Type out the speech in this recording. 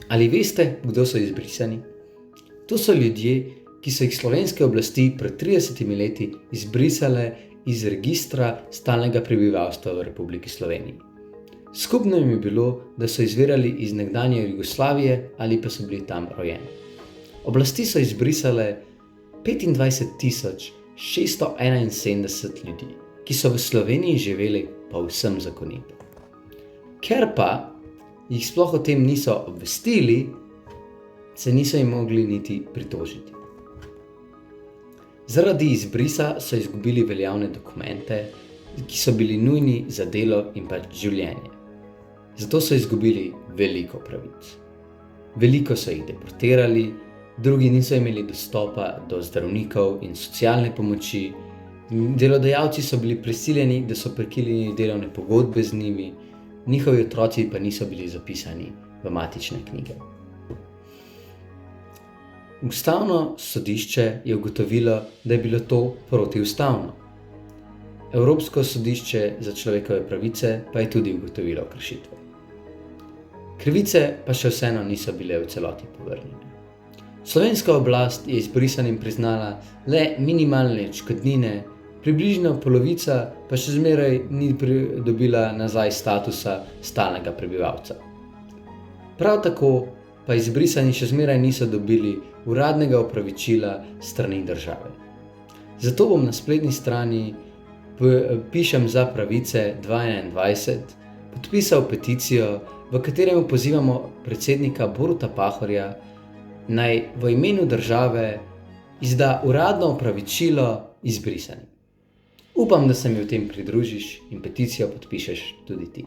Ali veste, kdo so izbrisani? To so ljudje, ki so jih slovenske oblasti pred 30 leti izbrisale iz registra stalnega prebivalstva v Republiki Sloveniji. Skupno jim je bilo, da so izvirali iz nekdanje Jugoslavije ali pa so bili tam rojeni. Oblasti so izbrisale 25.671 ljudi, ki so v Sloveniji živeli povsem zakonito. Ker pa jih sploh o tem niso obvestili, se niso jim mogli niti pritožiti. Zaradi izbrisa so izgubili veljavne dokumente, ki so bili nujni za delo in pa življenje. Zato so izgubili veliko pravic. Veliko so jih deportirali, drugi niso imeli dostopa do zdravnikov in socialne pomoči, delodajalci so bili prisiljeni, da so prekinili delovne pogodbe z njimi, njihovi otroci pa niso bili zapisani v matične knjige. Ustavno sodišče je ugotovilo, da je bilo to protiustavno. Evropsko sodišče za človekove pravice pa je tudi ugotovilo kršitve. Krivice pa še vseeno niso bile v celoti povrnjene. Slovenska oblast je izbrisanim priznala le minimalne odškodnine, približno polovica pa še zmeraj ni dobila nazaj statusa stalnega prebivalca. Prav tako pa izbrisani še zmeraj niso dobili uradnega opravičila strani države. Zato bom na spletni strani Pišem za pravice 2021 podpisal peticijo, v katerem pozivamo predsednika Boruta Pahorja, naj v imenu države izda uradno opravičilo izbrisanim. Upam, da se mi v tem pridružiš in peticijo podpišeš tudi ti.